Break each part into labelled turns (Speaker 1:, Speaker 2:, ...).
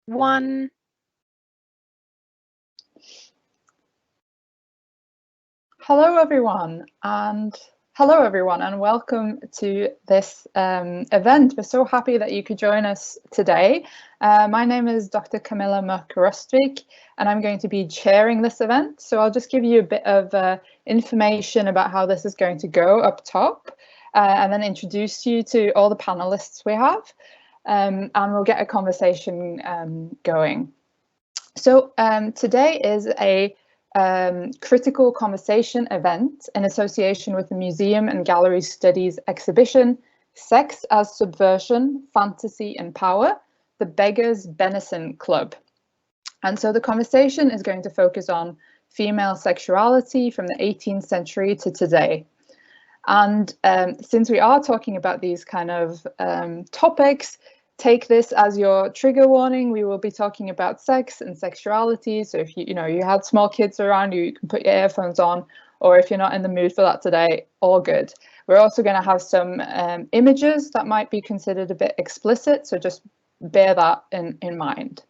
Speaker 1: One.
Speaker 2: Hello everyone, and welcome to this event. We're so happy that you could join us today. My name is Dr. Camilla Mørk-Rostvik, and I'm going to be chairing this event. So I'll just give you a bit of information about how this is going to go up top, and then introduce you to all the panelists we have, and we'll get a conversation going. So today is a critical conversation event in association with the Museum and Gallery Studies exhibition, Sex as Subversion, Fantasy and Power, the Beggars Benison Club. And so the conversation is going to focus on female sexuality from the 18th century to today. And since we are talking about these kind of topics, take this as your trigger warning. We will be talking about sex and sexuality. So if you had small kids around you, you can put your earphones on, or if you're not in the mood for that today, all good. We're also going to have some images that might be considered a bit explicit, so just bear that in mind.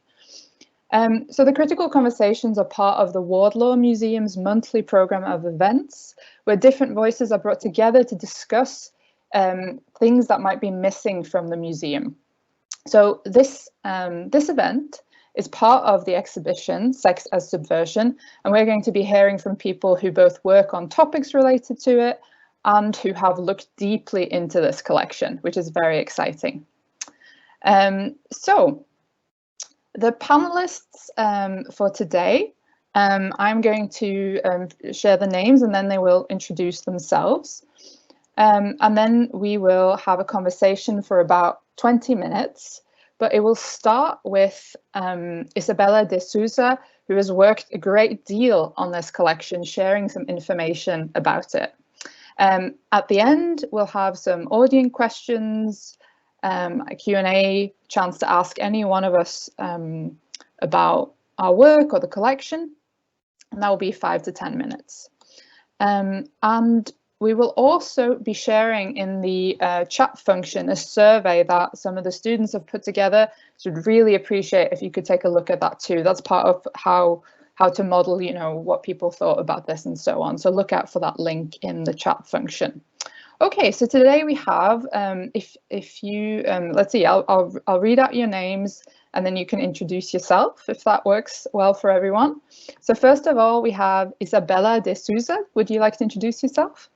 Speaker 2: So the critical conversations are part of the Wardlaw Museum's monthly program of events, where different voices are brought together to discuss things that might be missing from the museum. So this event is part of the exhibition Sex as Subversion, and we're going to be hearing from people who both work on topics related to it and who have looked deeply into this collection, which is very exciting. So the panelists for today, I'm going to share the names and then they will introduce themselves. And then we will have a conversation for about 20 minutes, but it will start with Isabella de Souza, who has worked a great deal on this collection, sharing some information about it. At the end, we'll have some audience questions, a Q&A, chance to ask any one of us about our work or the collection, and that will be 5 to 10 minutes. And we will also be sharing in the chat function a survey that some of the students have put together. So we'd really appreciate if you could take a look at that too. That's part of how to model, what people thought about this and so on. So look out for that link in the chat function. Okay, so today we have, if you, let's see, I'll read out your names and then you can introduce yourself if that works well for everyone. So first of all, we have Isabella de Souza. Would you like to introduce yourself?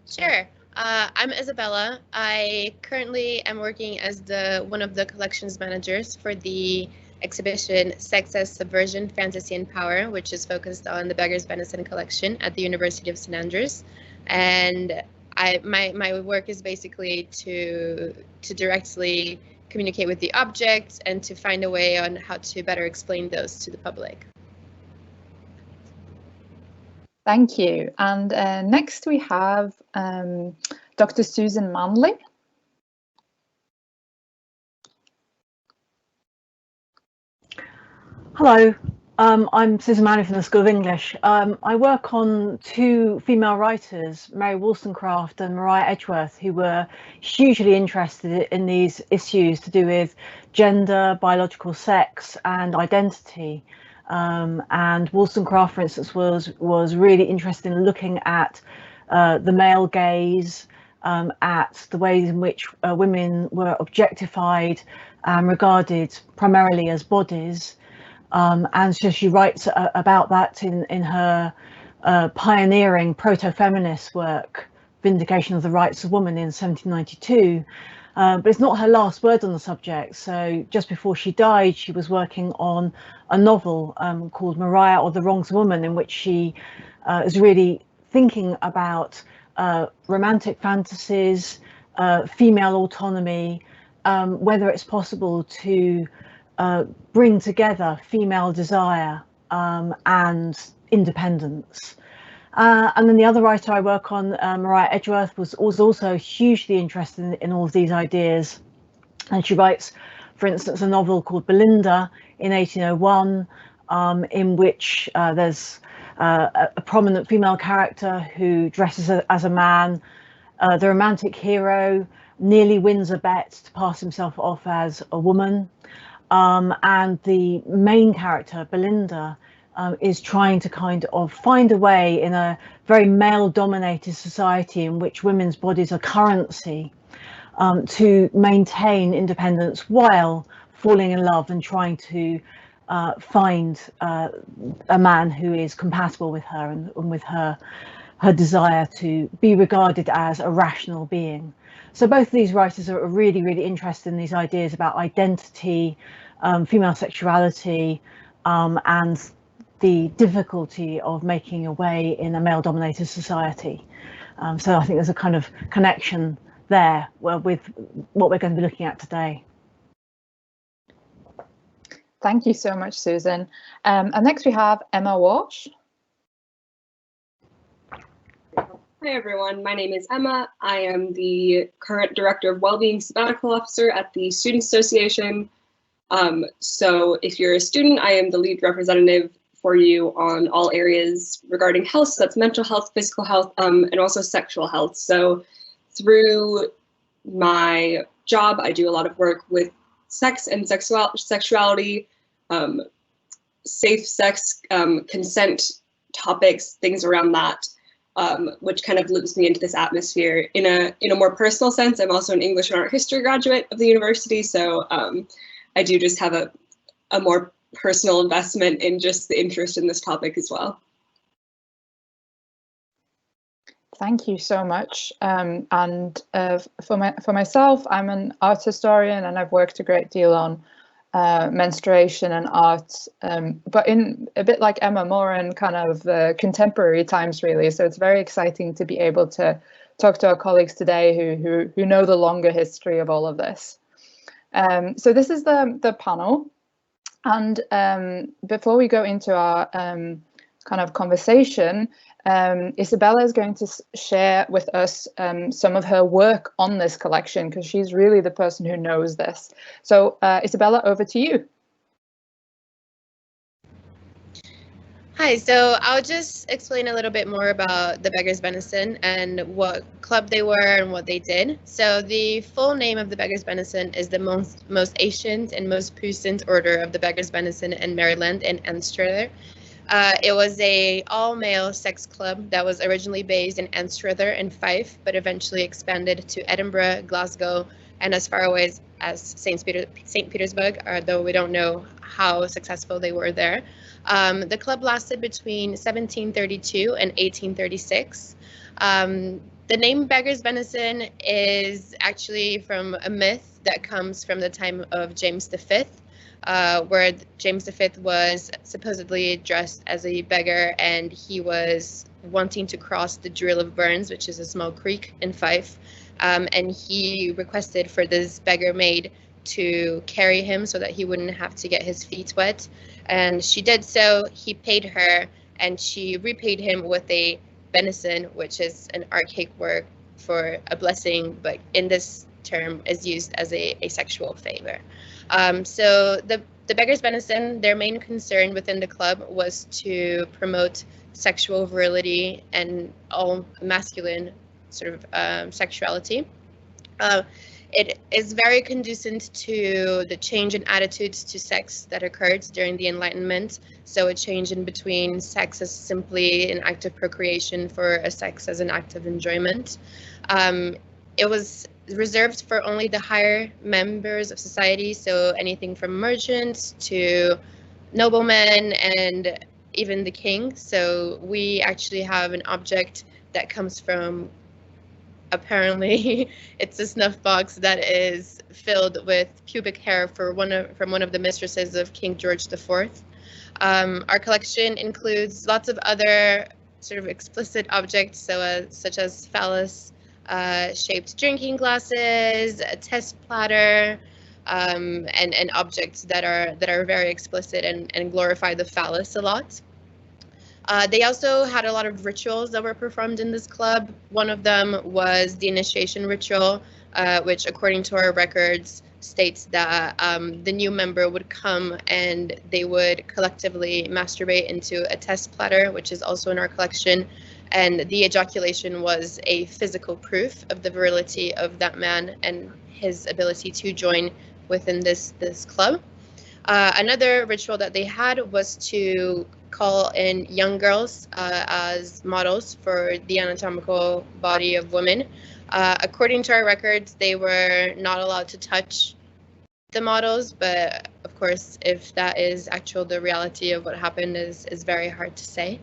Speaker 1: Sure. I'm Isabella. I currently am working as one of the collections managers for the exhibition Sex as Subversion, Fantasy and Power, which is focused on the Beggars Benison collection at the University of St. Andrews. And my work is basically to directly communicate with the objects and to find a way on how to better explain those to the public.
Speaker 2: Thank you. And next we have Dr. Susan Manley.
Speaker 3: Hello, I'm Susan Manley from the School of English. I work on two female writers, Mary Wollstonecraft and Maria Edgeworth, who were hugely interested in these issues to do with gender, biological sex and identity. And Wollstonecraft, for instance, was really interested in looking at the male gaze, at the ways in which women were objectified and regarded primarily as bodies. And so she writes about that in her pioneering proto-feminist work, Vindication of the Rights of Woman in 1792. But it's not her last word on the subject. So just before she died, she was working on a novel called Maria or the Wrongs of Woman, in which she is really thinking about romantic fantasies, female autonomy, whether it's possible to bring together female desire and independence. And then the other writer I work on, Maria Edgeworth, was also hugely interested in all of these ideas. And she writes, for instance, a novel called Belinda in 1801, in which there's a prominent female character who dresses as a man. The romantic hero nearly wins a bet to pass himself off as a woman. and the main character, Belinda, is trying to kind of find a way in a very male-dominated society in which women's bodies are currency, to maintain independence while falling in love and trying to find a man who is compatible with her and with her desire to be regarded as a rational being. So both of these writers are really, really interested in these ideas about identity, female sexuality, and the difficulty of making a way in a male-dominated society. So I think there's a kind of connection there with what we're going to be looking at today.
Speaker 2: Thank you so much, Susan. And next we have Emma Walsh.
Speaker 4: Hi everyone, my name is Emma. I am the current Director of Wellbeing Sabbatical Officer at the Student Association. So if you're a student, I am the lead representative for you on all areas regarding health. So that's mental health, physical health, and also sexual health. So through my job, I do a lot of work with sex and sexuality, safe sex, consent topics, things around that, which kind of loops me into this atmosphere. In a more personal sense, I'm also an English and art history graduate of the university, so I do just have a more personal investment in just the interest in this topic as well.
Speaker 2: Thank you so much. For myself, I'm an art historian and I've worked a great deal on menstruation and art, but in a bit like Emma, more in kind of contemporary times, really. So it's very exciting to be able to talk to our colleagues today who know the longer history of all of this. So this is the panel. And before we go into our kind of conversation, Isabella is going to share with us some of her work on this collection, because she's really the person who knows this. So Isabella, over to you.
Speaker 1: Hi, so I'll just explain a little bit more about the Beggars' Benison and what club they were and what they did. So the full name of the Beggars' Benison is the most ancient and most puissant order of the Beggars' Benison in Maryland and Anstruther. It was a all-male sex club that was originally based in Anstruther and Fife, but eventually expanded to Edinburgh, Glasgow, and as far away as St. Petersburg, though we don't know how successful they were there. The club lasted between 1732 and 1836. The name Beggars' Benison is actually from a myth that comes from the time of James V, where James V was supposedly dressed as a beggar, and he was wanting to cross the Drill of Burns, which is a small creek in Fife, and he requested for this beggar maid to carry him so that he wouldn't have to get his feet wet. And she did so. He paid her, and she repaid him with a benison, which is an archaic word for a blessing, but in this term is used as a sexual favor. So the Beggars' Benison, their main concern within the club was to promote sexual virility and all masculine sort of sexuality. It is very conducive to the change in attitudes to sex that occurred during the Enlightenment. So a change in between sex as simply an act of procreation for a sex as an act of enjoyment. It was reserved for only the higher members of society, so anything from merchants to noblemen and even the king. So we actually have an object that comes from, apparently it's a snuff box that is filled with pubic hair from one of the mistresses of King George IV. Our collection includes lots of other sort of explicit objects, such as phallus shaped drinking glasses, a test platter, and objects that are very explicit and glorify the phallus a lot. They also had a lot of rituals that were performed in this club. One of them was the initiation ritual, which according to our records states that the new member would come and they would collectively masturbate into a test platter, which is also in our collection. And the ejaculation was a physical proof of the virility of that man and his ability to join within this club. Another ritual that they had was to call in young girls as models for the anatomical body of women. According to our records, they were not allowed to touch the models, but of course, if that is the reality of what happened is very hard to say.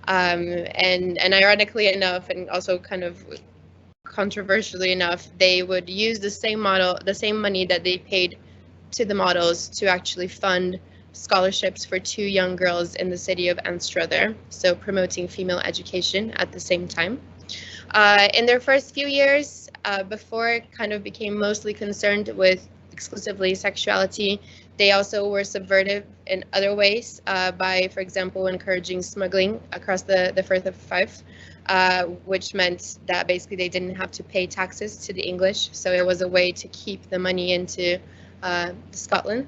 Speaker 1: And ironically enough, and also kind of controversially enough, they would use the same money that they paid to the models to actually fund scholarships for 2 young girls in the city of Anstruther, so promoting female education at the same time. In their first few years, before it kind of became mostly concerned with exclusively sexuality, they also were subversive in other ways by, for example, encouraging smuggling across the Firth of Fife, which meant that basically they didn't have to pay taxes to the English. So it was a way to keep the money into Scotland.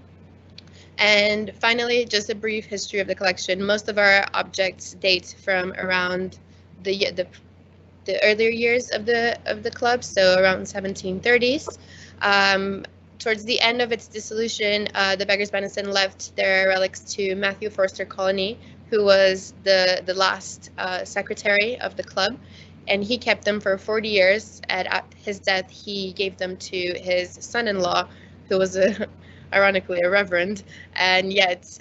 Speaker 1: And finally, just a brief history of the collection. Most of our objects date from around the earlier years of the club, so around 1730s. Towards the end of its dissolution, the Beggars Benison left their relics to Matthew Forster Colony, who was the last secretary of the club, and he kept them for 40 years. And at his death, he gave them to his son-in-law, who was ironically a reverend, and yet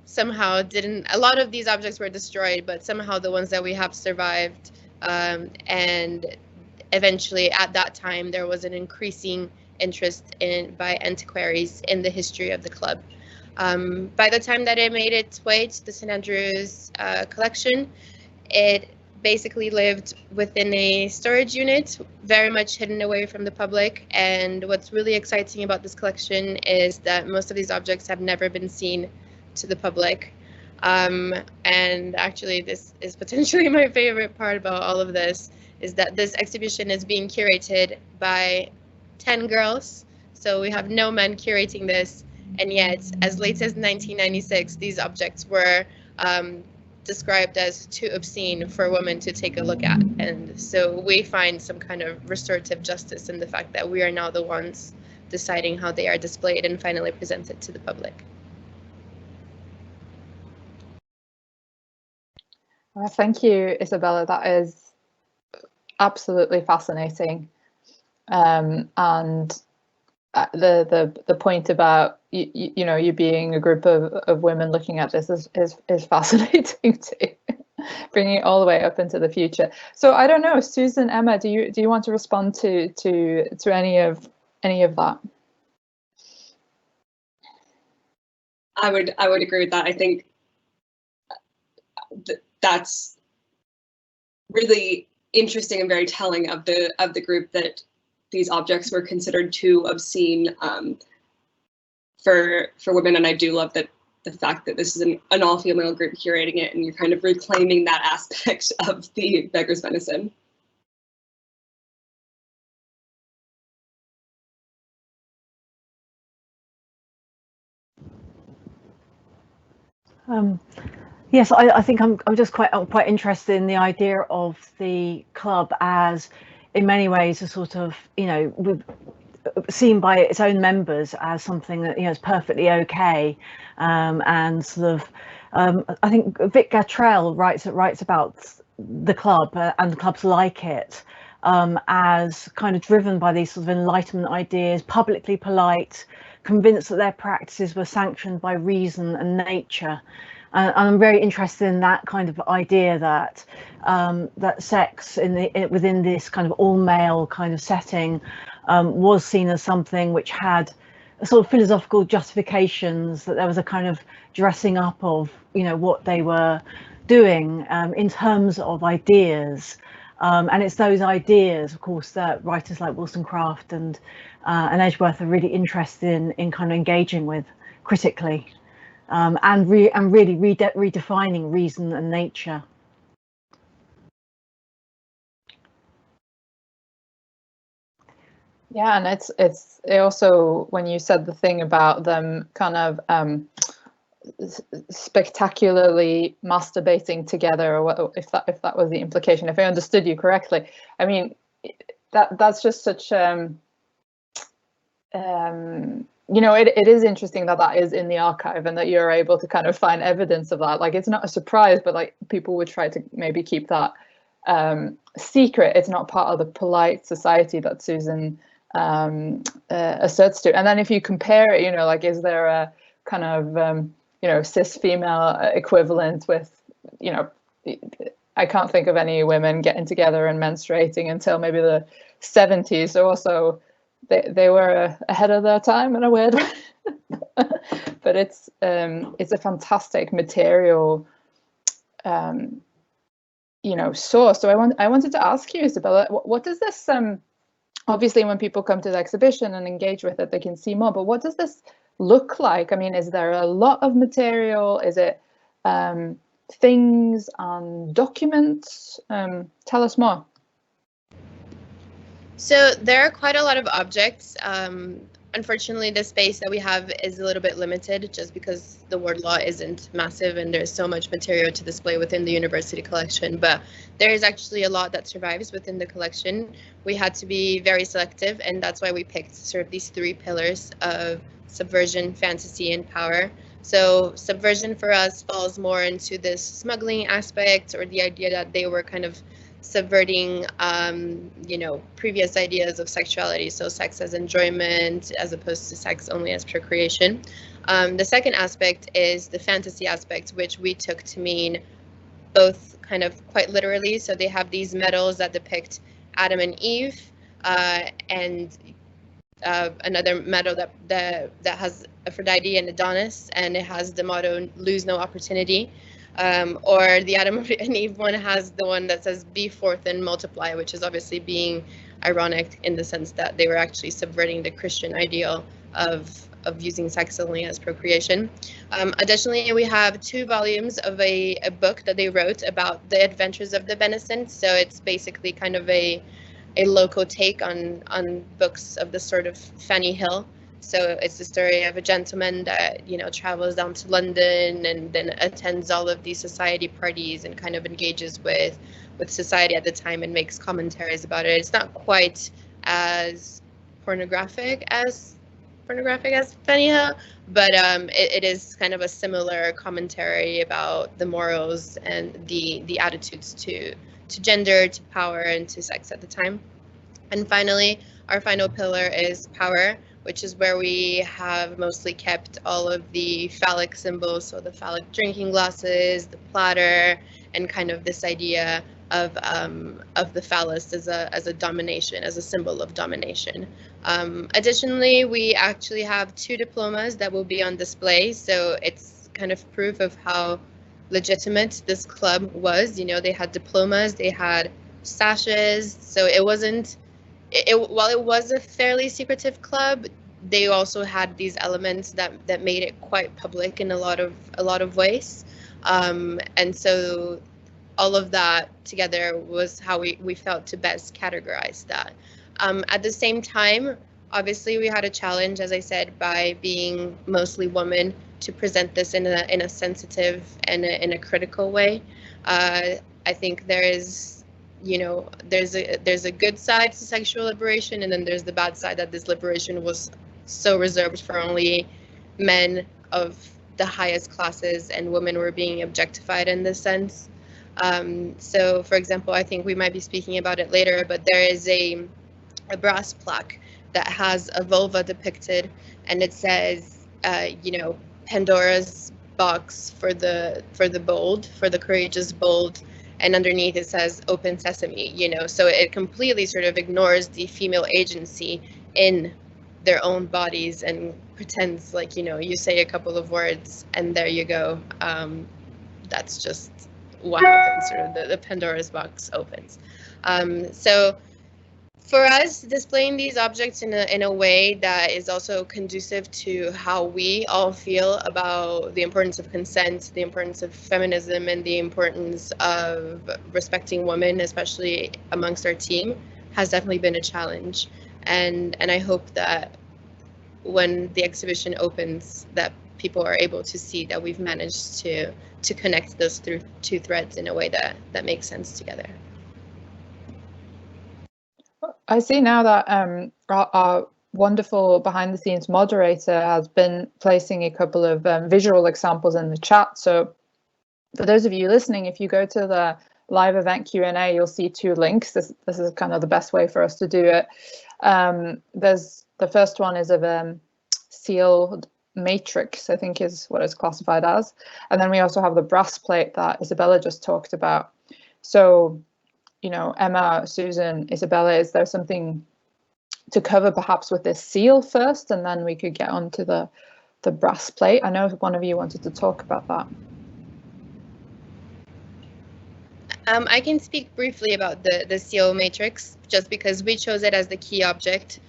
Speaker 1: somehow didn't. A lot of these objects were destroyed, but somehow the ones that we have survived. And eventually, at that time, there was an increasing interest by antiquaries in the history of the club. By the time that it made its way to the St. Andrews collection, it basically lived within a storage unit, very much hidden away from the public. And what's really exciting about this collection is that most of these objects have never been seen to the public. And actually, this is potentially my favorite part about all of this, is that this exhibition is being curated by 10 girls. So we have no men curating this. And yet, as late as 1996, these objects were described as too obscene for women to take a look at. And so we find some kind of restorative justice in the fact that we are now the ones deciding how they are displayed and finally presented to the public.
Speaker 2: Well, thank you, Isabella. That is absolutely fascinating. And the point about you know, you being a group of women looking at this is fascinating too, bringing it all the way up into the future. So I don't know, Susan, Emma, do you want to respond to any of that?
Speaker 4: I would agree with that. I think that's really interesting and very telling of the group, that these objects were considered too obscene for women. And I do love that the fact that this is an all-female group curating it, and you're kind of reclaiming that aspect of the Beggars Benison.
Speaker 3: Yes, I think I'm just quite interested in the idea of the club as, in many ways, a sort of, you know, seen by its own members as something that, you know, is perfectly okay, and sort of, I think Vic Gatrell writes about the club and the clubs like it as kind of driven by these sort of Enlightenment ideas, publicly polite, convinced that their practices were sanctioned by reason and nature. And I'm very interested in that kind of idea that that sex within this kind of all-male kind of setting was seen as something which had a sort of philosophical justifications, that there was a kind of dressing up of, you know, what they were doing in terms of ideas. And it's those ideas, of course, that writers like Wollstonecraft and Edgeworth are really interested in kind of engaging with critically. And really redefining reason and nature.
Speaker 2: Yeah, and it's also, when you said the thing about them kind of spectacularly masturbating together, or what, if that was the implication, if I understood you correctly. I mean, that's just such you know, it is interesting that that is in the archive and that you're able to kind of find evidence of that. Like, it's not a surprise, but like people would try to maybe keep that secret. It's not part of the polite society that Susan asserts to. And then if you compare it, you know, like, is there a kind of you know, cis female equivalent with, you know, I can't think of any women getting together and menstruating until maybe the 70s. So also they were ahead of their time in a weird way. But it's a fantastic material, you know, source. So I wanted to ask you, Isabella, what does this obviously when people come to the exhibition and engage with it, they can see more, but what does this look like? I mean, is there a lot of material? Is it things and documents? Tell us more.
Speaker 1: So there are quite a lot of objects. Unfortunately, the space that we have is a little bit limited just because the word law isn't massive and there's so much material to display within the university collection, but there is actually a lot that survives within the collection. We had to be very selective, and that's why we picked sort of these three pillars of subversion, fantasy, and power. So subversion for us falls more into this smuggling aspect, or the idea that they were kind of subverting, you know, previous ideas of sexuality, so sex as enjoyment as opposed to sex only as procreation. The second aspect is the fantasy aspect, which we took to mean both kind of quite literally. So they have these medals that depict Adam and Eve, and another medal that has Aphrodite and Adonis, and it has the motto "Lose no opportunity." Or the Adam and Eve one has the one that says "Be forth and multiply," which is obviously being ironic in the sense that they were actually subverting the Christian ideal of using sex only as procreation. Additionally, we have 2 volumes of a book that they wrote about the adventures of the Benison. So it's basically kind of a local take on books of the sort of Fanny Hill. So it's the story of a gentleman that, you know, travels down to London and then attends all of these society parties and kind of engages with society at the time and makes commentaries about it. It's not quite as pornographic as Fanny Hill, but it is kind of a similar commentary about the morals and the attitudes to gender, to power, and to sex at the time. And finally, our final pillar is power, which is where we have mostly kept all of the phallic symbols, so the phallic drinking glasses, the platter, and kind of this idea of the phallus as a domination, as a symbol of domination. Additionally, we actually have 2 diplomas that will be on display, so it's kind of proof of how legitimate this club was. You know, they had diplomas, they had sashes, so it wasn't. While it was a fairly secretive club, they also had these elements that made it quite public in a lot of ways, and so all of that together was how we felt to best categorize that. At the same time, obviously, we had a challenge, as I said, by being mostly women, to present this in a sensitive and in a critical way. I think there is, you know, there's a good side to sexual liberation, and then there's the bad side that this liberation was so reserved for only men of the highest classes, and women were being objectified in this sense. So, for example, I think we might be speaking about it later, but there is a brass plaque that has a vulva depicted, and it says, you know, Pandora's box for the bold, for the courageous bold. And underneath it says "Open Sesame," you know, so it completely sort of ignores the female agency in their own bodies and pretends like, you know, you say a couple of words and there you go. That's just what happens, sort of the Pandora's box opens. So for us, displaying these objects in a way that is also conducive to how we all feel about the importance of consent, the importance of feminism, and the importance of respecting women, especially amongst our team, has definitely been a challenge. And I hope that when the exhibition opens, that people are able to see that we've managed to connect those 2 threads in a way that makes sense together.
Speaker 2: I see now that our wonderful behind the scenes moderator has been placing a couple of visual examples in the chat. So for those of you listening, if you go to the live event Q&A, you'll see 2 links. This is kind of the best way for us to do it. There's the first one is of sealed matrix, I think is what it's classified as. And then we also have the brass plate that Isabella just talked about. So, you know, Emma, Susan, Isabella, is there something to cover perhaps with this seal first, and then we could get on to the brass plate? I know one of you wanted to talk about that.
Speaker 1: I can speak briefly about the seal matrix, just because we chose it as the key object,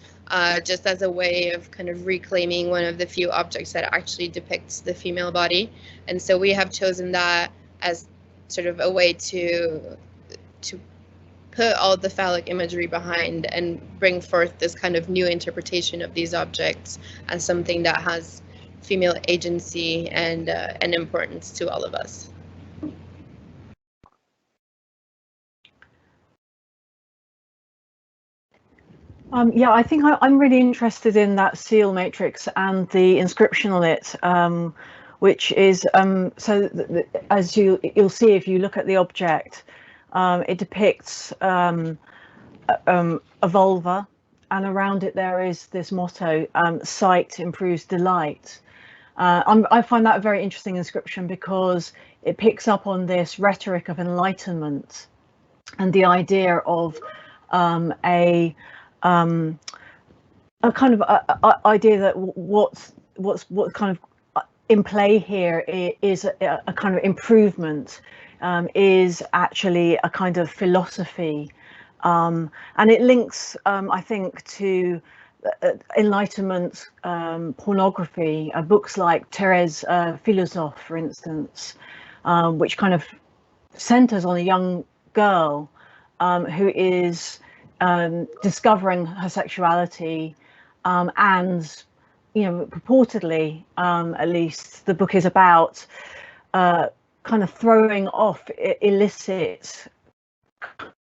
Speaker 1: just as a way of kind of reclaiming one of the few objects that actually depicts the female body. And so we have chosen that as sort of a way to put all the phallic imagery behind and bring forth this kind of new interpretation of these objects as something that has female agency and importance to all of us.
Speaker 3: Yeah, I think I'm really interested in that seal matrix and the inscription on it, which is as you'll see if you look at the object, it depicts a vulva, and around it there is this motto, sight improves delight. I find that a very interesting inscription because it picks up on this rhetoric of enlightenment and the idea of a kind of idea that what's kind of in play here is a kind of improvement, is actually a kind of philosophy, and it links, I think, to Enlightenment pornography, books like Thérèse Philosophe, for instance, which kind of centers on a young girl who is discovering her sexuality, and, you know, purportedly, at least, the book is about kind of throwing off illicit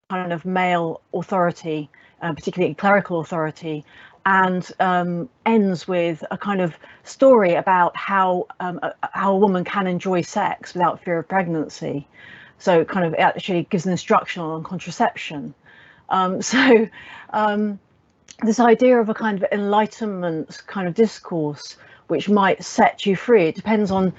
Speaker 3: kind of male authority, particularly clerical authority, and ends with a kind of story about how a woman can enjoy sex without fear of pregnancy. So kind of actually gives an instruction on contraception. This idea of a kind of enlightenment kind of discourse which might set you free, it depends on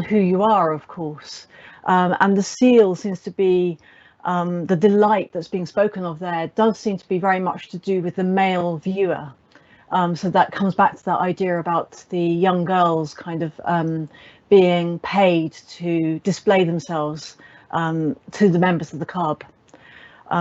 Speaker 3: who you are, of course, and the seal seems to be the delight that's being spoken of there does seem to be very much to do with the male viewer. So that comes back to that idea about the young girls kind of being paid to display themselves to the members of the club.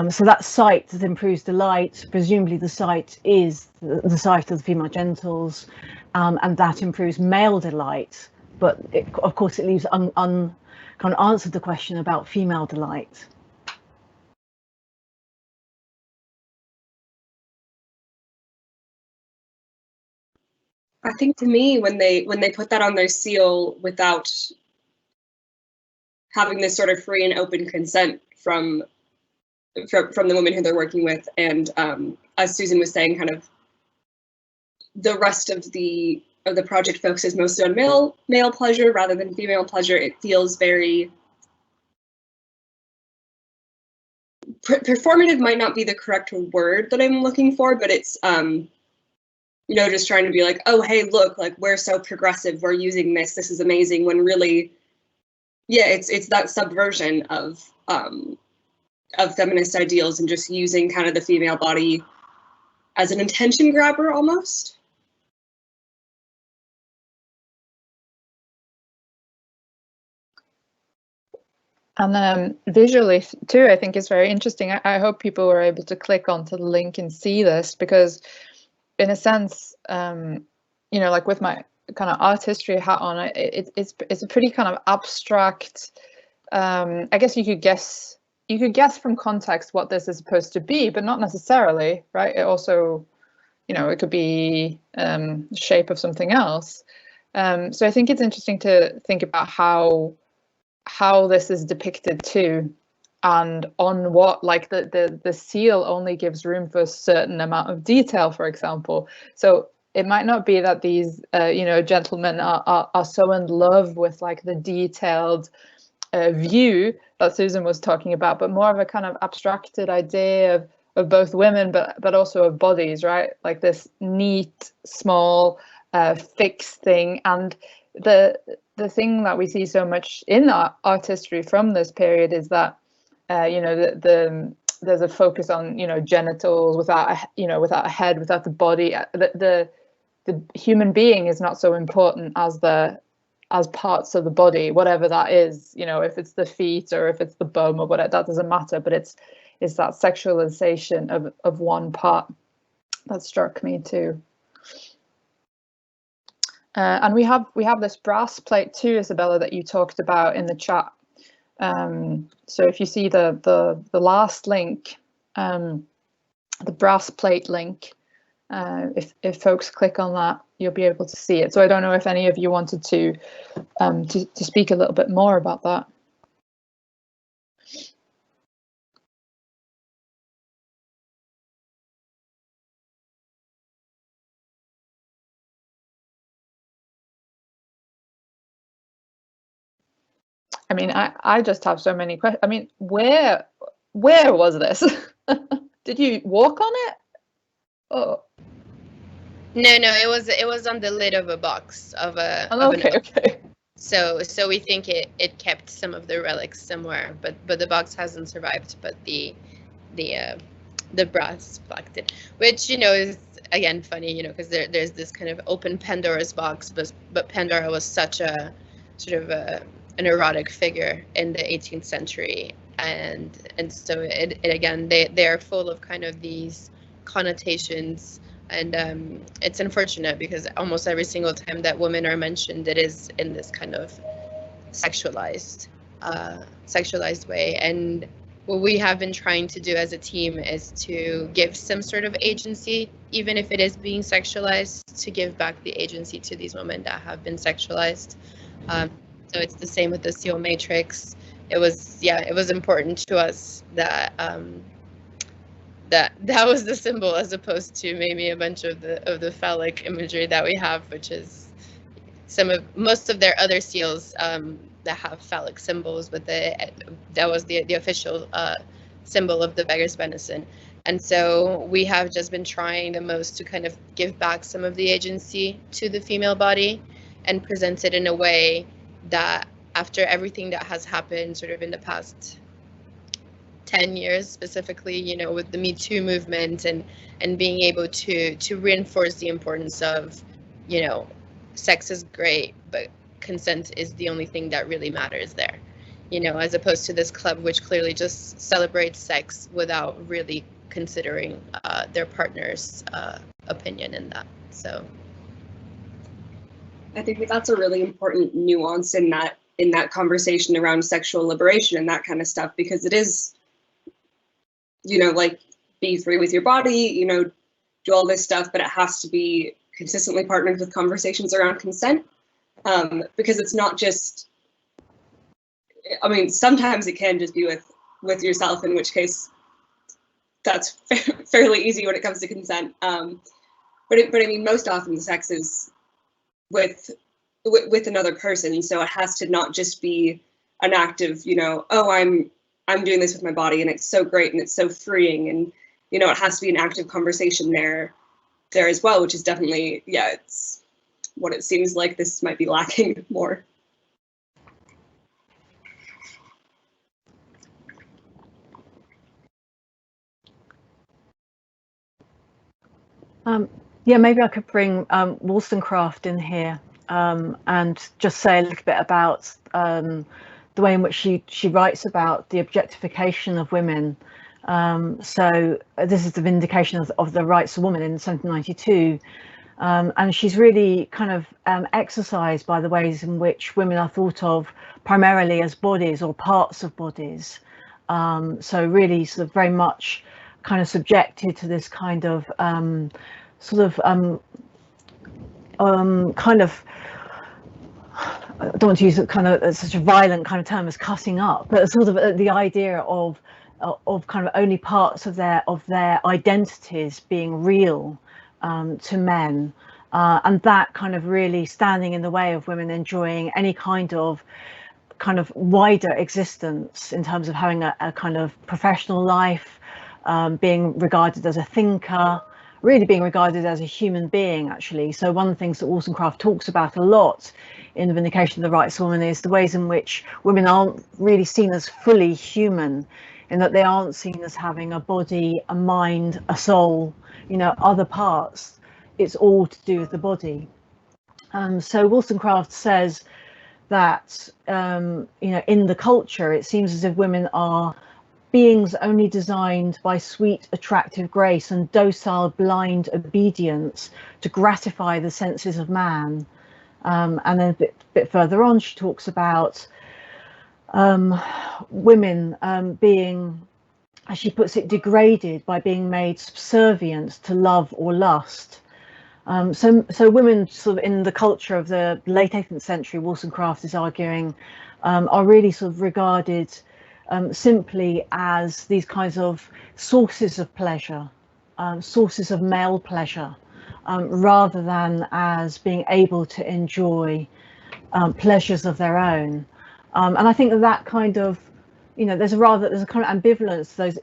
Speaker 3: So that sight that improves delight, presumably the sight is the sight of the female genitals, and that improves male delight. But of course, it leaves kind of answered the question about female delight.
Speaker 4: I think to me, when they put that on their seal without having this sort of free and open consent from the women who they're working with, and as Susan was saying, kind of the rest of the project focuses mostly on male pleasure rather than female pleasure. It feels very performative. Might not be the correct word that I'm looking for, but it's you know, just trying to be like, oh, hey, look, like, we're so progressive, we're using this is amazing, when really, yeah, it's that subversion of feminist ideals and just using kind of the female body as an attention grabber almost.
Speaker 2: And visually too, I think it's very interesting. I hope people were able to click onto the link and see this, because in a sense, you know, like with my kind of art history hat on, it's a pretty kind of abstract, I guess you could guess from context what this is supposed to be, but not necessarily, right? It also, you know, it could be shape of something else. So I think it's interesting to think about how this is depicted too. and on what, like the seal only gives room for a certain amount of detail, for example. So it might not be that these gentlemen are so in love with like the detailed view that Susan was talking about, but more of a kind of abstracted idea of both women, but also of bodies, right? Like this neat, small, fixed thing. And the thing that we see so much in art history from this period is that there's a focus on genitals without a head, without the body. The human being is not so important as parts of the body, whatever that is. If it's the feet or if it's the bum or whatever, that doesn't matter. But it's that sexualization of one part that struck me too. And we have this brass plate too, Isabella, that you talked about in the chat. So if you see the last link, the brass plate link, if folks click on that, you'll be able to see it. So I don't know if any of you wanted to speak a little bit more about that. I mean, I just have so many questions. I mean, where was this? Did you walk on it? Oh.
Speaker 1: No, it was on the lid of a box of a.
Speaker 2: Okay.
Speaker 1: So we think it kept some of the relics somewhere, but the box hasn't survived. But the brass plaque did, which is again funny, because there's this kind of open Pandora's box, but Pandora was such a sort of an erotic figure in the 18th century, and so it again they're full of kind of these connotations. And it's unfortunate because almost every single time that women are mentioned, it is in this kind of sexualized way. And what we have been trying to do as a team is to give some sort of agency, even if it is being sexualized, to give back the agency to these women that have been sexualized. So it's the same with the seal matrix. It was important to us that that was the symbol, as opposed to maybe a bunch of the phallic imagery that we have, which is most of their other seals that have phallic symbols, but that was the official symbol of the beggar's benison. And so we have just been trying the most to kind of give back some of the agency to the female body and present it in a way that, after everything that has happened sort of in the past 10 years specifically, with the Me Too movement and being able to reinforce the importance of, sex is great, but consent is the only thing that really matters there, as opposed to this club which clearly just celebrates sex without really considering their partner's opinion in that. So
Speaker 4: I think that's a really important nuance in that conversation around sexual liberation and that kind of stuff, because it is, like, be free with your body, do all this stuff, but it has to be consistently partnered with conversations around consent, because it's not just, I mean, sometimes it can just be with yourself, in which case that's fairly easy when it comes to consent. But I mean, most often the sex is with another person, so it has to not just be an act of, oh, I'm doing this with my body and it's so great and it's so freeing, and it has to be an active conversation there as well, which is definitely, it's what it seems like this might be lacking more.
Speaker 3: Maybe I could bring Wollstonecraft in here and just say a little bit about the way in which she writes about the objectification of women. So this is the Vindication of the Rights of Woman in 1792. And she's really kind of exercised by the ways in which women are thought of primarily as bodies or parts of bodies. So really sort of very much kind of subjected to this kind of kind of, I don't don't want to use kind of such a violent kind of term as cutting up, but sort of the idea of kind of only parts of their identities being real to men, and that kind of really standing in the way of women enjoying any kind of wider existence in terms of having a kind of professional life, being regarded as a thinker, really being regarded as a human being, actually. So one of the things that Wollstonecraft talks about a lot in the Vindication of the Rights of Women is the ways in which women aren't really seen as fully human, in that they aren't seen as having a body, a mind, a soul, you know, other parts. It's all to do with the body. So Wollstonecraft says that, you know, in the culture, it seems as if women are beings only designed by sweet, attractive grace and docile, blind obedience to gratify the senses of man. And then a bit further on, she talks about women being, as she puts it, degraded by being made subservient to love or lust. So women sort of in the culture of the late 18th century, Wollstonecraft is arguing, are really sort of regarded simply as these kinds of sources of pleasure, sources of male pleasure, rather than as being able to enjoy pleasures of their own. And I think that kind of, you know, there's a kind of ambivalence to those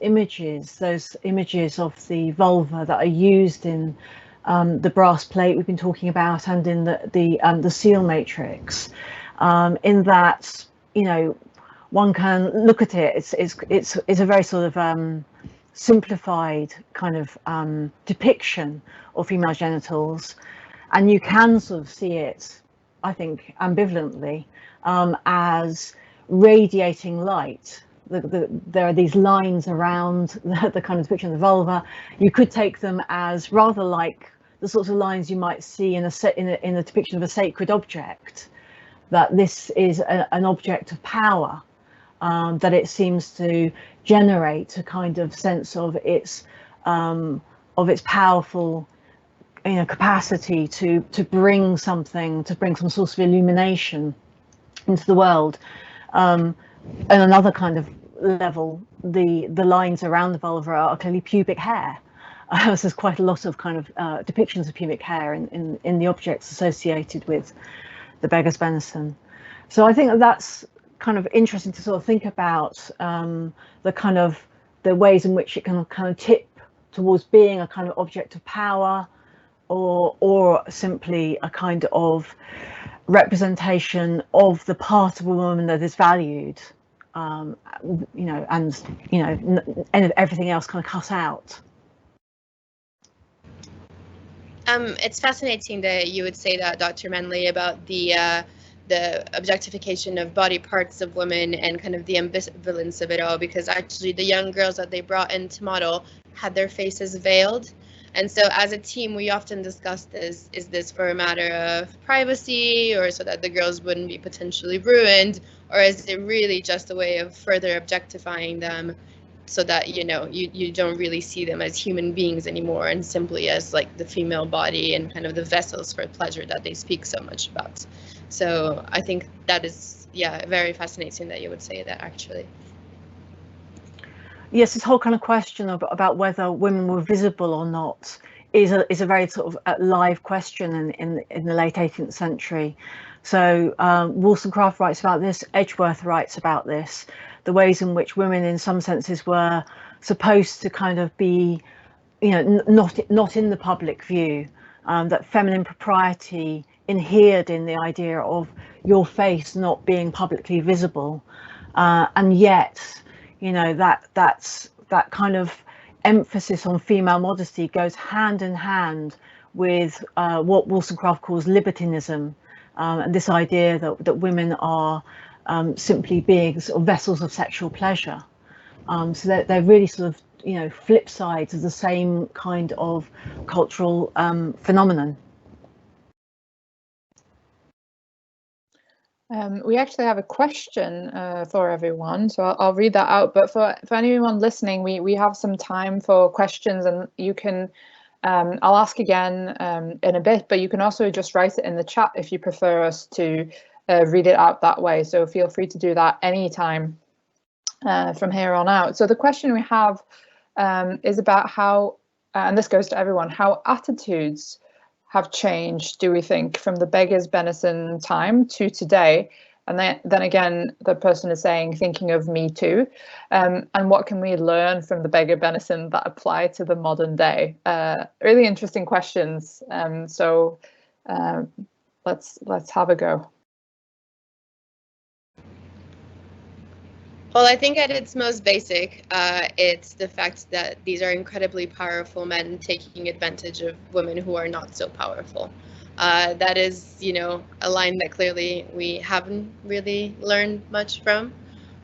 Speaker 3: images of the vulva that are used in the brass plate we've been talking about, and in the seal matrix, in that, you know, one can look at it. It's a very sort of simplified kind of depiction of female genitals, and you can sort of see it, I think, ambivalently, as radiating light. There are these lines around the kind of depiction of the vulva. You could take them as rather like the sorts of lines you might see in a depiction of a sacred object, that this is an object of power, that it seems to generate a kind of sense of its powerful, you know, capacity to bring some source of illumination into the world. And another kind of level, the lines around the vulva are clearly pubic hair. So there's quite a lot of kind of depictions of pubic hair in the objects associated with the beggar's benison. So I think that's kind of interesting to sort of think about the ways in which it can kind of tip towards being a kind of object of power, or simply a kind of representation of the part of a woman that is valued, you know, and, you know, and everything else kind of cut out.
Speaker 1: It's fascinating that you would say that, Dr. Manley, about the objectification of body parts of women and kind of the ambivalence of it all, because actually the young girls that they brought in to model had their faces veiled. And so as a team, we often discuss this, is this for a matter of privacy, or so that the girls wouldn't be potentially ruined, or is it really just a way of further objectifying them so that, you know, you don't really see them as human beings anymore, and simply as like the female body and kind of the vessels for pleasure that they speak so much about. So I think that is, yeah, very fascinating that you would say that, actually.
Speaker 3: Yes, this whole kind of question about whether women were visible or not is a very sort of live question in the late 18th century. So Wollstonecraft writes about this, Edgeworth writes about this, the ways in which women in some senses were supposed to kind of be, you know, not in the public view, that feminine propriety inhered in the idea of your face not being publicly visible, and yet, you know, that kind of emphasis on female modesty goes hand in hand with what Wollstonecraft calls libertinism, and this idea that women are simply being sort of vessels of sexual pleasure. So they're really sort of, you know, flip sides of the same kind of cultural phenomenon.
Speaker 2: We actually have a question for everyone, so I'll read that out. But for anyone listening, we have some time for questions, and you can, I'll ask again in a bit, but you can also just write it in the chat if you prefer us to read it out that way. So feel free to do that anytime from here on out. So the question we have is about how, and this goes to everyone, how attitudes have changed, do we think, from the beggars Benison time to today? And then again, the person is saying, thinking of Me Too, and what can we learn from the beggar Benison that apply to the modern day? Really interesting questions. So let's have a go.
Speaker 1: Well, I think at its most basic, it's the fact that these are incredibly powerful men taking advantage of women who are not so powerful. That is, you know, a line that clearly we haven't really learned much from.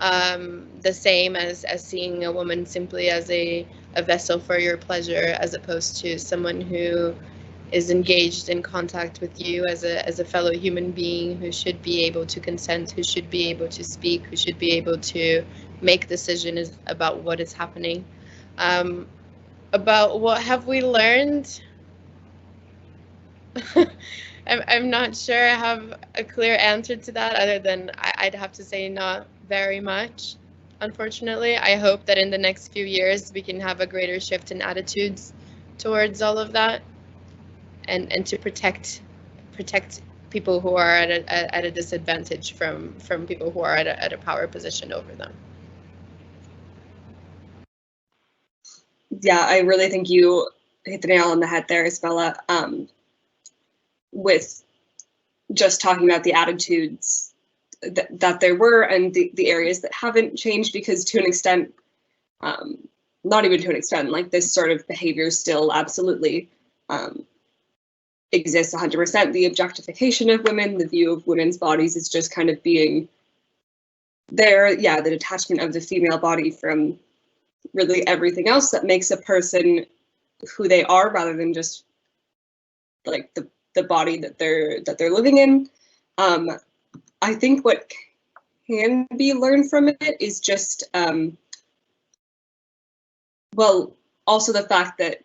Speaker 1: The same as seeing a woman simply as a vessel for your pleasure, as opposed to someone who is engaged in contact with you as a fellow human being, who should be able to consent, who should be able to speak, who should be able to make decisions about what is happening. About what have we learned? I'm not sure I have a clear answer to that, other than I'd have to say not very much, unfortunately. I hope that in the next few years we can have a greater shift in attitudes towards all of that, and to protect people who are at a disadvantage from people who are at a power position over them.
Speaker 4: Yeah, I really think you hit the nail on the head there, Isabella, with just talking about the attitudes that there were, and the areas that haven't changed, because to an extent, not even to an extent, like this sort of behavior still absolutely exists 100%. The objectification of women, the view of women's bodies is just kind of being there. Yeah, the detachment of the female body from really everything else that makes a person who they are, rather than just like the body that they're living in. I think what can be learned from it is just, well, also the fact that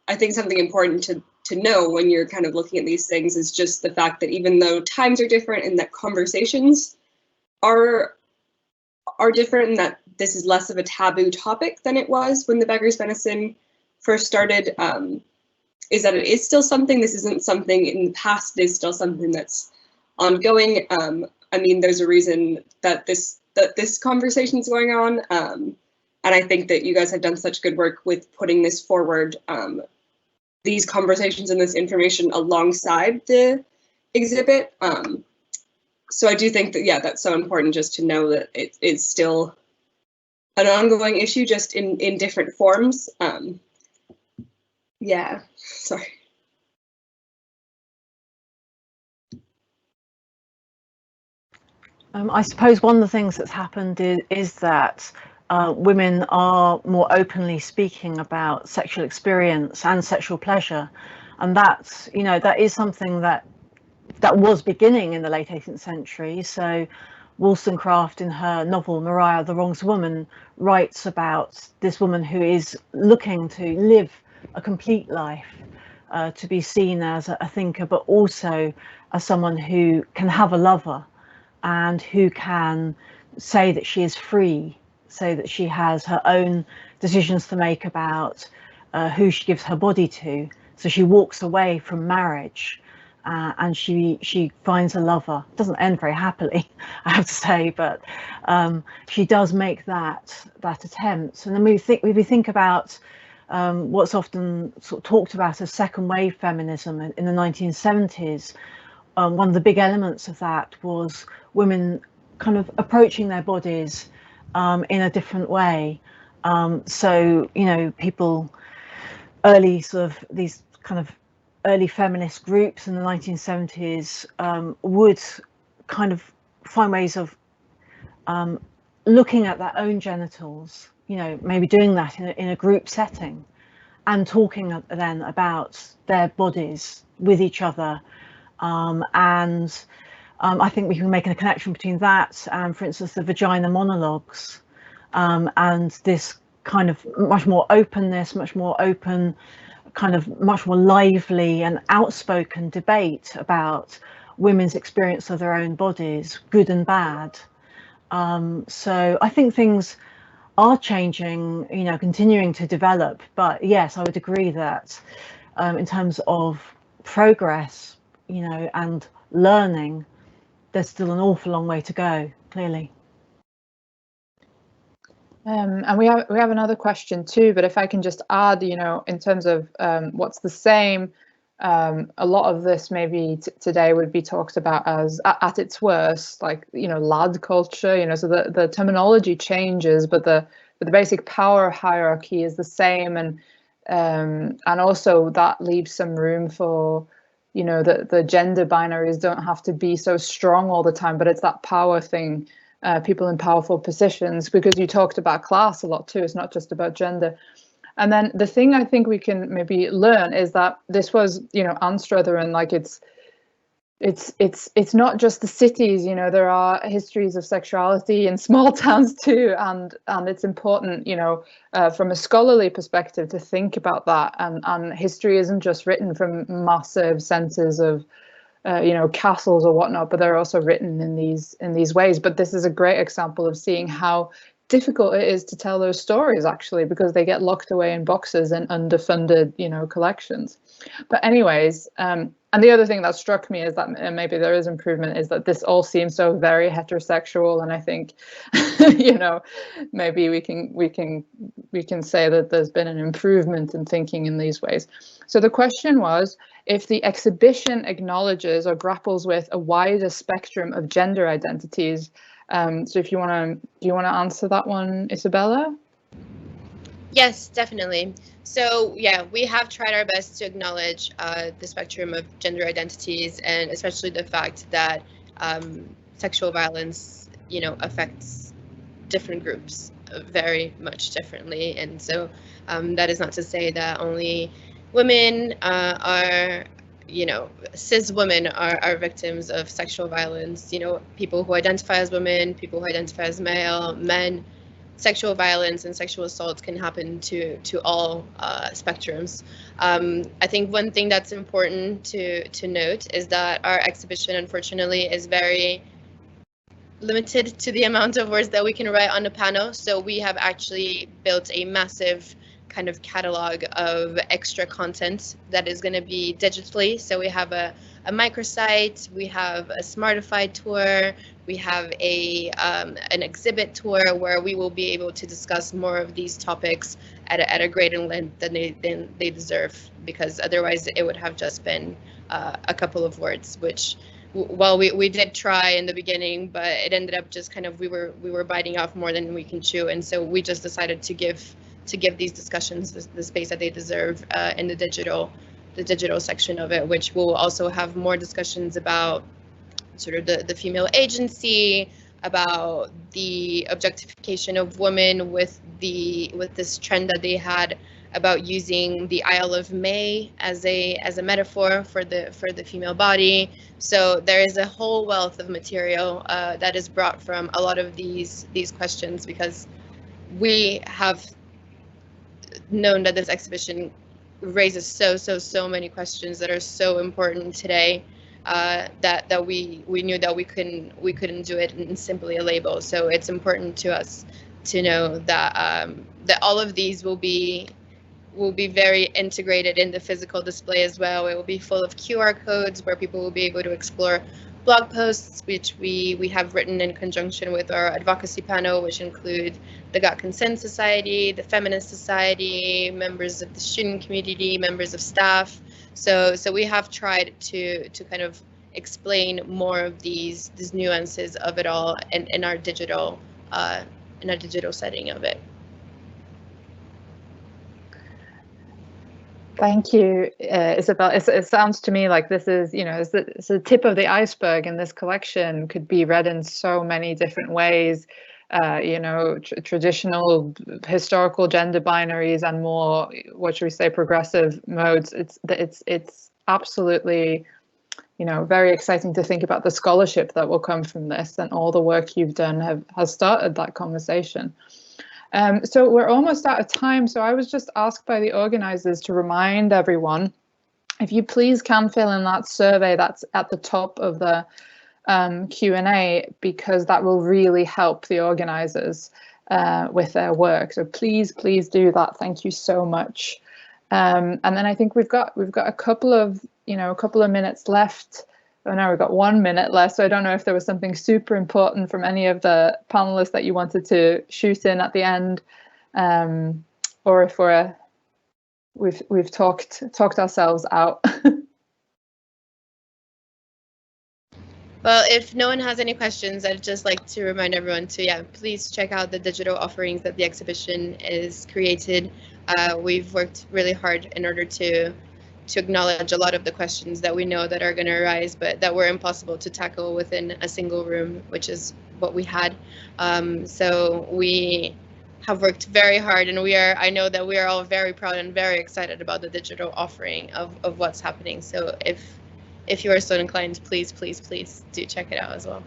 Speaker 4: I think something important to know when you're kind of looking at these things is just the fact that even though times are different and that conversations are different, and that this is less of a taboo topic than it was when the Beggars Benison first started, is that it is still something. This isn't something in the past, it is still something that's ongoing. I mean, there's a reason that this conversation is going on, and I think that you guys have done such good work with putting this forward, these conversations and this information alongside the exhibit. So I do think that, yeah, that's so important, just to know that it is still an ongoing issue, just in different forms. Yeah, sorry.
Speaker 3: I suppose one of the things that's happened is that women are more openly speaking about sexual experience and sexual pleasure, and that's, you know, that is something that was beginning in the late 18th century. So Wollstonecraft, in her novel Maria the Wrong's Woman, writes about this woman who is looking to live a complete life, to be seen as a thinker, but also as someone who can have a lover and who can say that she is free, say that she has her own decisions to make about who she gives her body to. So she walks away from marriage, and she finds a lover. It doesn't end very happily, I have to say, but she does make that attempt. And then we think about what's often sort of talked about as second wave feminism in the 1970s. One of the big elements of that was women kind of approaching their bodies in a different way. So, you know, people, early sort of these kind of early feminist groups in the 1970s would kind of find ways of looking at their own genitals, you know, maybe doing that in a group setting, and talking then about their bodies with each other. I think we can make a connection between that and, for instance, the vagina monologues, and this kind of much more openness, much more open, kind of much more lively and outspoken debate about women's experience of their own bodies, good and bad. So I think things are changing, you know, continuing to develop. But yes, I would agree that in terms of progress, you know, and learning, there's still an awful long way to go, clearly.
Speaker 2: And we have another question too, but if I can just add, you know, in terms of what's the same, a lot of this maybe today would be talked about as at its worst, like, you know, lad culture, you know, so the terminology changes, but the basic power hierarchy is the same, and also that leaves some room for, you know, the gender binaries don't have to be so strong all the time, but it's that power thing. People in powerful positions, because you talked about class a lot too. It's not just about gender. And then the thing I think we can maybe learn is that this was, you know, Anstruther, like it's not just the cities. You know, there are histories of sexuality in small towns too, and it's important, you know, from a scholarly perspective to think about that. And history isn't just written from massive centres of you know, castles or whatnot, but they're also written in these ways. But this is a great example of seeing how difficult it is to tell those stories, actually, because they get locked away in boxes and underfunded, you know, collections. But anyways, and the other thing that struck me is that maybe there is improvement, is that this all seems so very heterosexual, and I think, you know, maybe we can say that there's been an improvement in thinking in these ways. So the question was, if the exhibition acknowledges or grapples with a wider spectrum of gender identities. So if you want to, do you want to answer that one, Isabella?
Speaker 1: Yes, definitely. So yeah, we have tried our best to acknowledge the spectrum of gender identities, and especially the fact that sexual violence, you know, affects different groups very much differently. And so that is not to say that only women are, you know, cis women are victims of sexual violence. You know, people who identify as women, people who identify as male, men. Sexual violence and sexual assaults can happen to all spectrums. I think one thing that's important to note is that our exhibition, unfortunately, is very limited to the amount of words that we can write on a panel. So we have actually built a massive kind of catalog of extra content that is going to be digitally. So we have a microsite, we have a Smartify tour, we have an exhibit tour where we will be able to discuss more of these topics at a greater length than they deserve, because otherwise it would have just been a couple of words, which, well, we did try in the beginning, but it ended up just kind of, we were biting off more than we can chew, and so we just decided to give these discussions the space that they deserve in the digital section of it, which will also have more discussions about sort of the female agency, about the objectification of women with this trend that they had about using the Isle of May as a metaphor for the female body. So there is a whole wealth of material that is brought from a lot of these questions, because we have known that this exhibition raises so many questions that are so important today, that we knew that we couldn't do it in simply a label. So it's important to us to know that that all of these will be very integrated in the physical display as well. It will be full of QR codes where people will be able to explore blog posts, which we have written in conjunction with our advocacy panel, which include the Got Consent Society, the Feminist Society, members of the student community, members of staff. So we have tried to kind of explain more of these nuances of it all in our digital setting of it.
Speaker 2: Thank you, Isabel. It sounds to me like this is, you know, it's the tip of the iceberg, and this collection could be read in so many different ways. You know, traditional historical gender binaries and more, what should we say, progressive modes. It's absolutely, you know, very exciting to think about the scholarship that will come from this, and all the work you've done has started that conversation. So we're almost out of time. So I was just asked by the organizers to remind everyone if you please can fill in that survey that's at the top of the Q&A, because that will really help the organisers with their work. So please do that. Thank you so much. And then I think we've got a couple of minutes left. Oh no, we've got 1 minute left. So I don't know if there was something super important from any of the panelists that you wanted to shoot in at the end, or if we've talked ourselves out.
Speaker 1: Well, if no one has any questions, I'd just like to remind everyone to, please check out the digital offerings that the exhibition is created. We've worked really hard in order to acknowledge a lot of the questions that we know that are going to arise, but that were impossible to tackle within a single room, which is what we had. So we have worked very hard, and I know that we are all very proud and very excited about the digital offering of what's happening. So if you are so inclined, please do check it out as well.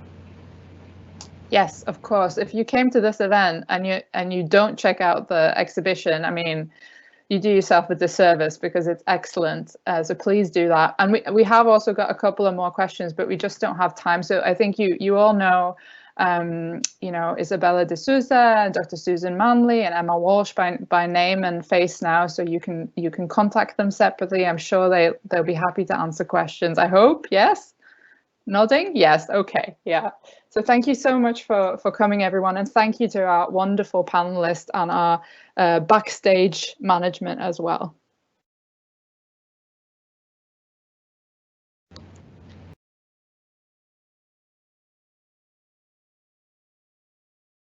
Speaker 2: Yes, of course. If you came to this event and you don't check out the exhibition, I mean, you do yourself a disservice, because it's excellent. So please do that. And we have also got a couple of more questions, but we just don't have time. So I think you all know, Isabella de Souza, Dr. Susan Manley, and Emma Walsh by name and face now. So you can contact them separately. I'm sure they'll be happy to answer questions. I hope. Yes. Nodding? Yes. Okay. Yeah. So thank you so much for coming, everyone. And thank you to our wonderful panelists and our backstage management as well.